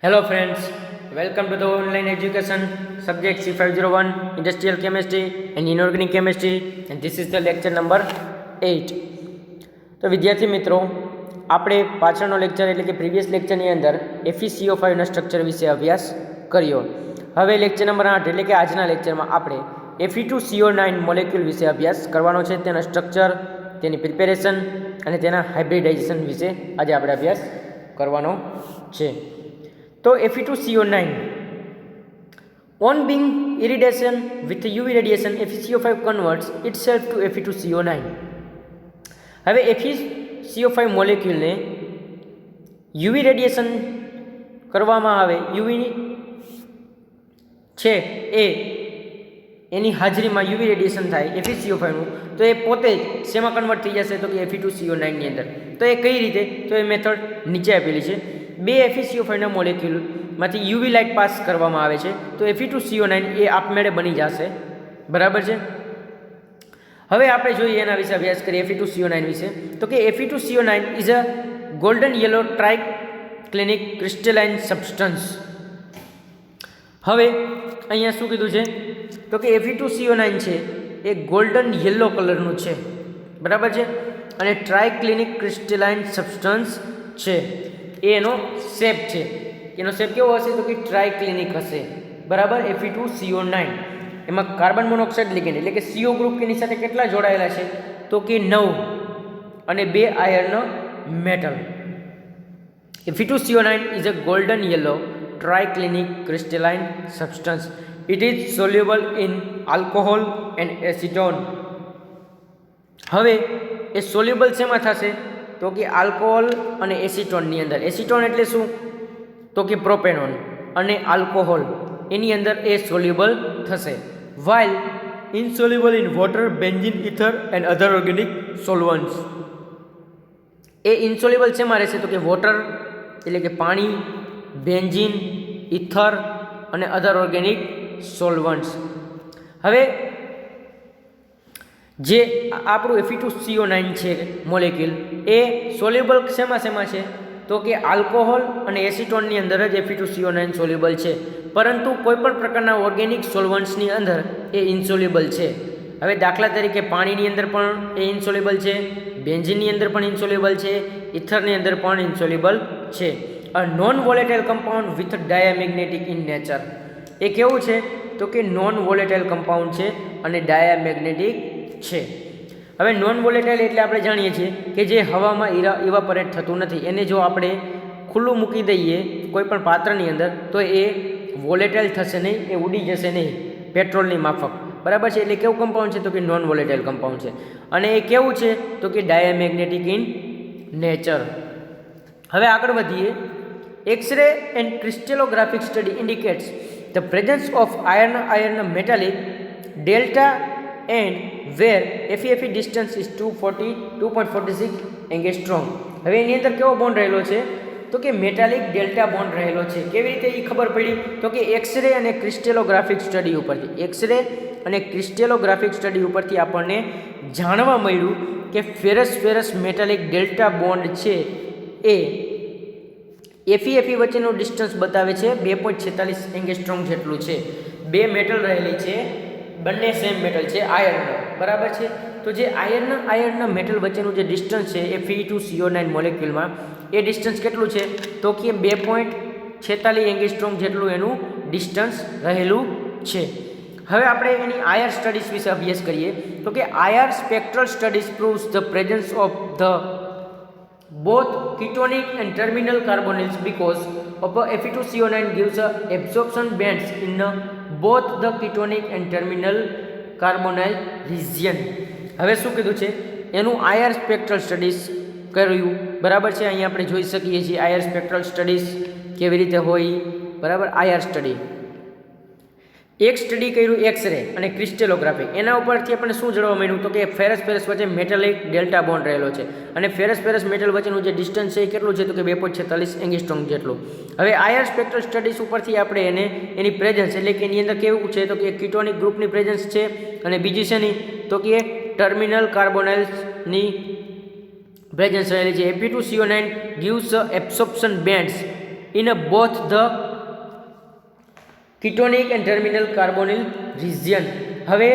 Hello friends, welcome to the online education subject C501 Industrial Chemistry and Inorganic Chemistry, and this is the lecture number 8. તો વિદ્યાર્થી મિત્રો, આપણે પાછળનો lecture એટલે કે પ્રીવિયસ લેક્ચરની અંદર FeCO5ના સ્ટ્રક્ચર વિશે અભ્યાસ કર્યો. હવે લેક્ચર નંબર 8 એટલે કે આજના લેક્ચરમાં આપણે Fe2CO9 મોલેક્યુલ વિશે અભ્યાસ કરવાનો છે. તેના સ્ટ્રક્ચર, તેની પ્રિપેરેશન અને તેના હાઇબ્રિડાઇઝેશન વિશે આજે આપણે અભ્યાસ કરવાનો છે. તો Fe2CO9 on being irradiation with UV radiation, FeCO5 converts itself to Fe2CO9. હવે FeCO5 મોલેક્યુલને UV રેડિયેશન કરવામાં આવે, યુવી છે એની હાજરીમાં યુવી રેડિયેશન થાય FeCO5નું, તો એ પોતે જ શેમાં કન્વર્ટ થઈ જશે? તો કે Fe2CO9 ની અંદર. તો એ કઈ રીતે? તો એ મેથડ નીચે આપેલી છે. બે FeCO5ના મોલેક્યુલમાંથી યુવી લાઇટ પાસ કરવામાં આવે છે, તો Fe2CO9 એ આપમેળે બની જશે. બરાબર છે. હવે આપણે જોઈએ એના વિશે અભ્યાસ કરીએ Fe2CO9 વિશે. તો કે Fe2CO9 is a golden yellow triclinic crystalline substance. હવે અહીંયા શું કીધું છે? તો કે Fe2CO9 છે એ ગોલ્ડન યલો કલરનું છે. બરાબર છે. અને ટ્રાઇક્લિનિક ક્રિસ્ટલાઇન સબસ્ટન્સ છે. એનો શેપ છે. એનો શેપ કેવો હશે? તો કે ટ્રાઇક્લિનિક હશે. બરાબર. Fe2CO9 એમાં કાર્બન મોનોક્સાઇડ લિગેન્ડ એટલે કે CO ગ્રુપ એની સાથે કેટલા જોડાયેલા છે? તો કે 9 અને 2 iron metal. Fe2CO9 is a golden yellow triclinic crystalline substance. It is soluble in alcohol and acetone. હવે એ સોલ્યુબલ શેમાં થશે? તો કે આલ્કોહોલ અને એસિટોનની અંદર. એસિટોન એટલે શું? તો કે પ્રોપેનોન. અને આલ્કોહોલ એની અંદર એ સોલ્યુબલ થશે. while insoluble in water, benzene, ether and other organic solvents. A insoluble શેમાં રહેશે? તો કે વોટર એટલે કે પાણી, બેન્ઝીન, ઇથર અને અધર ઓર્ગેનિક સોલ્વન્ટ્સ. હવે જે આપણું Fe2CO9 છે મોલેક્યુલ, એ સોલ્યુબલ શેમાં છે? તો કે આલ્કોહોલ અને એસિટોનની અંદર જ Fe2CO9 સોલ્યુબલ છે, પરંતુ કોઈપણ પ્રકારના ઓર્ગેનિક સોલ્વન્ટ્સની અંદર એ ઇન્સોલ્યુબલ છે. હવે દાખલા તરીકે પાણીની અંદર પણ એ ઇન્સોલ્યુબલ છે, બેન્ઝીનની અંદર પણ ઇન્સોલ્યુબલ છે, ઇથરની અંદર પણ ઇન્સોલ્યુબલ છે. A non volatile compound with diamagnetic in nature. એ કેવું છે? તો કે નોન વોલેટાઇલ કમ્પાઉન્ડ છે અને ડાયામેગ્નેટિક છે. હવે નોન વોલેટાઇલ એટલે આપણે જાણીએ છીએ કે જે હવામાં ઇવાપોરેટ થતું નથી. એને જો આપણે ખુલ્લું મૂકી દઈએ કોઈ પણ પાત્રની અંદર, તો એ વોલેટાઇલ થશે નહીં, એ ઉડી જશે નહીં પેટ્રોલની માફક. બરાબર છે. એટલે કેવું કમ્પાઉન્ડ છે? તો કે નોન વોલેટાઇલ કમ્પાઉન્ડ છે. અને એ કેવું છે? તો કે ડાયામેગ્નેટિક ઇન નેચર. હવે આગળ વધીએ. X ray and crystallographic study indicates the presence of iron metallic delta and where Fe distance is 2.46 angstrom. હવે એની અંદર કેવો બોન્ડ રહેલો છે? તો કે મેટાલિક ડેલ્ટા બોન્ડ રહેલો છે. કેવી રીતે એ ખબર પડી? તો કે એક્સ-રે અને ક્રિસ્ટેલોગ્રાફિક સ્ટડી ઉપરથી. એક્સ-રે અને ક્રિસ્ટેલોગ્રાફિક સ્ટડી ઉપરથી આપણને જાણવા મળ્યું કે ફેરસ મેટાલિક ડેલ્ટા બોન્ડ છે એ Fe વચ્ચેનું ડિસ્ટન્સ બતાવે છે 2.46 એંગસ્ટ્રોમ જેટલું છે. બે મેટલ રહેલી છે, બંને સેમ મેટલ છે, આયર્ન. બરાબર છે. તો જે આયર્ન મેટલ વચ્ચેનું જે ડિસ્ટન્સ છે એ Fe2CO9 મોલેક્યુલમાં એ ડિસ્ટન્સ કેટલું છે? તો કે 2.46 એંગસ્ટ્રોમ જેટલું એનું ડિસ્ટન્સ રહેલું છે. હવે આપણે એની આયર સ્ટડીઝ વિશે અભ્યાસ કરીએ. તો કે IR spectral studies proves the presence of the both ketonic and terminal carbonyls because of Fe2CO9 gives a absorption bands in both the ketonic and terminal carbonyl region. હવે શું કીધું છે? એનું આયર સ્પેક્ટ્રલ સ્ટડીઝ કર્યું. બરાબર છે. અહીંયા આપણે જોઈ શકીએ છીએ આયર સ્પેક્ટ્રલ સ્ટડીઝ કેવી રીતે હોય. બરાબર. આયર સ્ટડી એક સ્ટડી કર્યું એક્સ-રે અને ક્રિસ્ટેલોગ્રાફી. એના ઉપરથી આપણને શું જાણવા મળ્યું? તો કે ફેરસ વચ્ચે મેટાલિક ડેલ્ટા બોન્ડ રહેલો છે અને ફેરસ મેટલ વચ્ચેનું જે ડિસ્ટન્સ છે એ કેટલું છે? તો કે 2.46 એંગસ્ટ્રોમ જેટલું. હવે આયર સ્પેક્ટ્રલ સ્ટડીઝ ઉપરથી આપણે એની પ્રેઝન્સ એટલે કે એની અંદર કેવું છે? તો કે કીટોનિક ગ્રુપની પ્રેઝન્સ છે અને બીજી છે નહીં તો કે ટર્મિનલ કાર્બોનાઇલ્સની પ્રેઝન્સ રહેલી છે. Fe2CO9 gives absorption bands in both the ketonic and terminal carbonyl region. હવે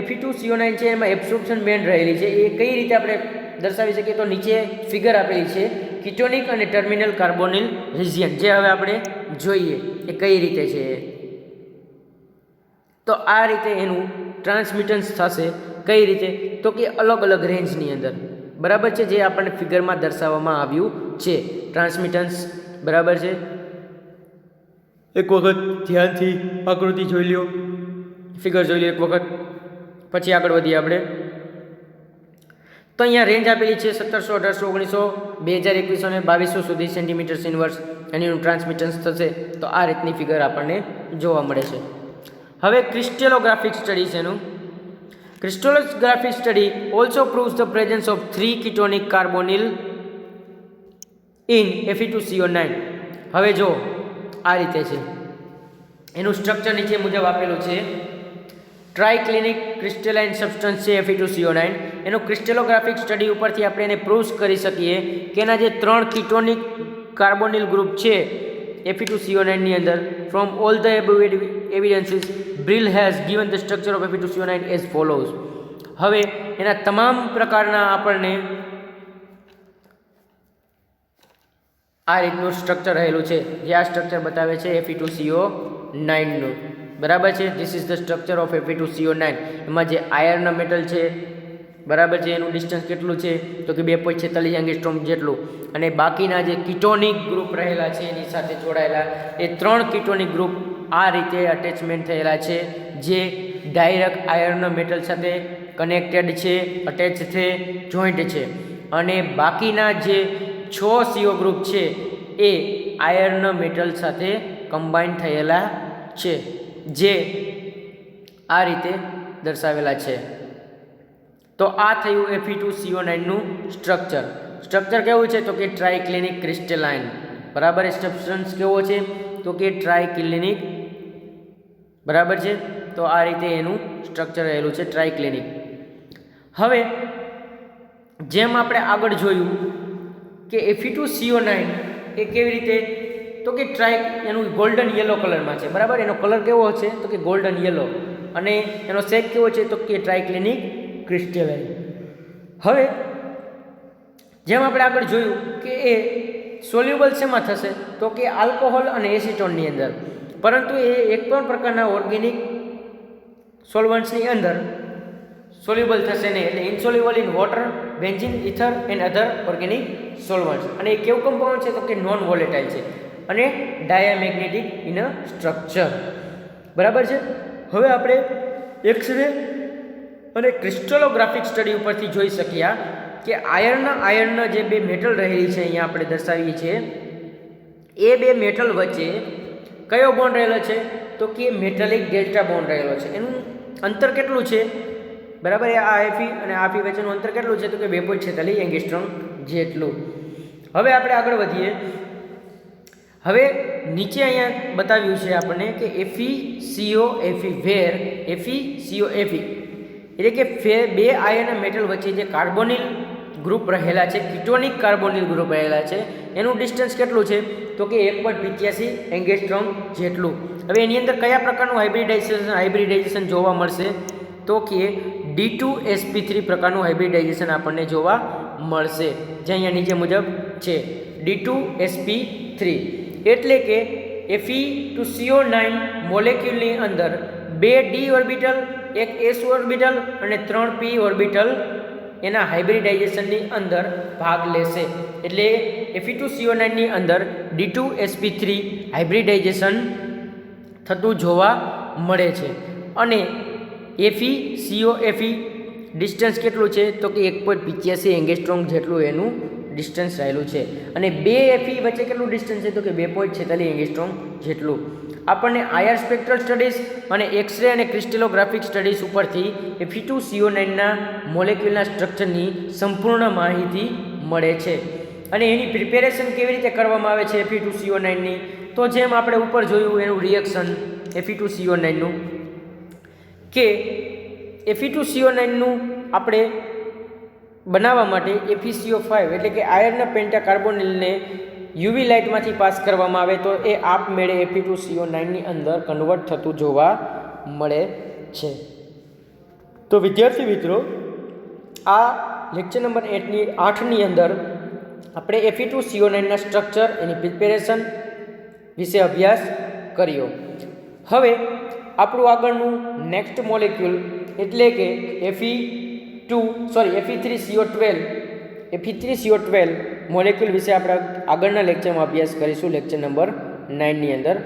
Fe2CO9 છે એમાં એબ્સોર્પ્શન બેન્ડ રહેલી છે. એ કઈ રીતે આપણે દર્શાવી શકીએ તો નીચે ફિગર આપેલી છે કીટોનિક અને ટર્મિનલ કાર્બોનિલ રિજિયન, જે હવે આપણે જોઈએ એ કઈ રીતે છે. તો આ રીતે એનું ટ્રાન્સમિટન્સ થશે. કઈ રીતે તો કે અલગ અલગ રેન્જની અંદર, બરાબર છે, જે આપણને ફિગરમાં દર્શાવવામાં આવ્યું છે ટ્રાન્સમિટન્સ, બરાબર છે. એક વખત ધ્યાનથી આકૃતિ જોઈ લ્યો, ફિગર જોઈ લો એક વખત, પછી આગળ વધીએ આપણે. તો અહીંયા રેન્જ આપેલી છે 1700, 1800, 1900, 2021 અને 2200 સુધી સેન્ટીમીટર ઇન્વર્સ એનું ટ્રાન્સમિટન્સ થશે. તો આ રીતની ફિગર આપણને જોવા મળે છે. હવે ક્રિસ્ટેલોગ્રાફિક સ્ટડી છે એનું. Crystallographic study also proves the presence of 3 ketonic carbonyl in Fe2CO9. હવે જો આ રીતે છે એનું સ્ટ્રક્ચર નીચે મુજબ આપેલું છે. ટ્રાયક્લિનિક ક્રિસ્ટેલાઇન સબસ્ટન્સ છે Fe2CO9. એનું ક્રિસ્ટેલોગ્રાફિક સ્ટડી ઉપરથી આપણે એને પ્રૂવ કરી શકીએ કે એના જે 3 કીટોનિક કાર્બોનિલ ગ્રુપ છે Fe2CO9 ની અંદર, from all the above evidences Brill has given the structure of Fe2CO9 as follows. હવે એના તમામ પ્રકારના આપણને આ રીતનું સ્ટ્રક્ચર રહેલું છે, જે આ સ્ટ્રક્ચર બતાવે છે Fe2CO9 નું, બરાબર છે. This is the structure of Fe2CO9. એમાં જે આયર્ન મેટલ છે, બરાબર છે, એનું ડિસ્ટન્સ કેટલું છે તો કે 2.46 એંગસ્ટ્રોમ જેટલું. અને બાકીના જે કીટોનિક ગ્રુપ રહેલા છે એની સાથે જોડાયેલા એ 3 કીટોનિક ગ્રુપ આ રીતે અટેચમેન્ટ થયેલા છે, જે ડાયરેક્ટ આયર્ન મેટલ સાથે કનેક્ટેડ છે, અટેચ છે, જોઈન્ટ છે. અને બાકીના જે 6 CO ગ્રુપ છે એ આયર્ન મેટલ સાથે કમ્બાઈન થયેલા છે, જે આ રીતે દર્શાવેલા છે. તો આ થયું Fe2CO9 નું સ્ટ્રક્ચર. સ્ટ્રક્ચર કેવું છે તો કે ટ્રાયક્લિનિક ક્રિસ્ટેલાઇન, બરાબર. સબસ્ટન્સ કેવો છે તો કે ટ્રાયક્લિનિક, બરાબર છે. તો આ રીતે એનું સ્ટ્રક્ચર રહેલું છે ટ્રાયક્લિનિક. હવે જેમ આપણે આગળ જોયું કે Fe2CO9 એ કેવી રીતે તો કે એનું ગોલ્ડન યલો કલરમાં છે, બરાબર. એનો કલર કેવો છે તો કે ગોલ્ડન યલો, અને એનો શેપ કેવો છે તો કે ટ્રાયક્લિનિક ક્રિસ્ટેલાઇન. હવે જેમ આપણે આગળ જોયું કે એ સોલ્યુબલ શેમાં થશે તો કે આલ્કોહોલ અને એસિટોનની અંદર, પરંતુ એ એક પણ પ્રકારના ઓર્ગેનિક સોલ્વન્ટ્સની અંદર સોલ્યુબલ થશે નહીં, એટલે insoluble in water, benzene, ether and other organic solvents. અને એ કેવું કમ્પાઉન્ડ છે તો કે નોન વોલેટાઇલ છે અને ડાયામેગ્નેટિક ઇન અ સ્ટ્રક્ચર, બરાબર છે. હવે આપણે એક્સરે અને ક્રિસ્ટલોગ્રાફિક સ્ટડી ઉપરથી જોઈ શક્યા કે આયર્ન જે 2 મેટલ રહેલી છે અહીંયા આપણે દર્શાવીએ છીએ, એ 2 મેટલ વચ્ચે કયો બોન્ડ રહેલો છે તો કે મેટાલિક ડેલ્ટા બોન્ડ રહેલો છે. એનું અંતર કેટલું છે, બરાબર. આ Fe અને આ Fe વચ્ચેનું અંતર કેટલું છે તો કે 2.46 એંગસ્ટ્રોમ જેટલું. હવે આપણે આગળ વધીએ. હવે નીચે અહીંયા બતાવ્યું છે આપણને કે FeCO વેર FeCO એટલે કે 2 આયર્ન મેટલ વચ્ચે જે કાર્બોનિલ ગ્રુપ રહેલા છે, કીટોનિક કાર્બોનિલ ગ્રુપ રહેલા છે, એનું ડિસ્ટન્સ કેટલું છે તો કે 1.85 એંગસ્ટ્રોમ જેટલું. હવે એની અંદર કયા પ્રકારનું હાઇબ્રિડાઇઝેશન જોવા મળશે તો કે D2sp3 પ્રકારનું હાઇબ્રિડાઇઝેશન આપણને જોવા મળશે, જે અહીંયા નીચે મુજબ છે D2sp3. એટલે કે Fe2CO9 મોલેક્યુલની અંદર 2 D ઓર્બિટલ, 1 S ઓર્બિટલ અને 3 P ઓર્બિટલ એના હાઇબ્રિડાઇઝેશનની અંદર ભાગ લેશે. એટલે Fe2CO9 ની અંદર D2sp3 હાઇબ્રિડાઇઝેશન થતું જોવા મળે છે. અને FeCO ડિસ્ટન્સ કેટલું છે તો કે 1.85 એંગસ્ટ્રોમ જેટલું એનું ડિસ્ટન્સ રહેલું છે. અને 2 Fe વચ્ચે કેટલું ડિસ્ટન્સ છે તો કે 2.46 એંગસ્ટ્રોમ જેટલું. આપણને આયર સ્પેક્ટ્રલ સ્ટડીઝ અને એક્સરે અને ક્રિસ્ટેલોગ્રાફિક સ્ટડીઝ ઉપરથી Fe2CO9 ના મોલેક્યુલના સ્ટ્રક્ચરની સંપૂર્ણ માહિતી મળે છે. અને એની પ્રિપેરેશન કેવી રીતે કરવામાં આવે છે Fe2CO9 ની, તો જેમ આપણે ઉપર જોયું એનું રિએક્શન Fe2CO9 નું, કે Fe2CO9 નું આપણે બનાવવા માટે FeCO5 એટલે કે આયર્ન પેન્ટાકાર્બોનિલને યુવી લાઇટમાંથી પાસ કરવામાં આવે તો એ આપમેળે Fe2CO9ની અંદર કન્વર્ટ થતું જોવા મળે છે. તો વિદ્યાર્થી મિત્રો, આ લેક્ચર નંબર 8ની અંદર આપણે Fe2CO9ના સ્ટ્રક્ચર, એની પ્રિપેરેશન વિશે અભ્યાસ કર્યો. હવે આપણું આગળનું નેક્સ્ટ મોલેક્યુલ એટલે કે Fe3CO12 મોલેક્યુલ વિશે આપણે આગળના લેક્ચરમાં અભ્યાસ કરીશું, લેક્ચર નંબર 9ની અંદર.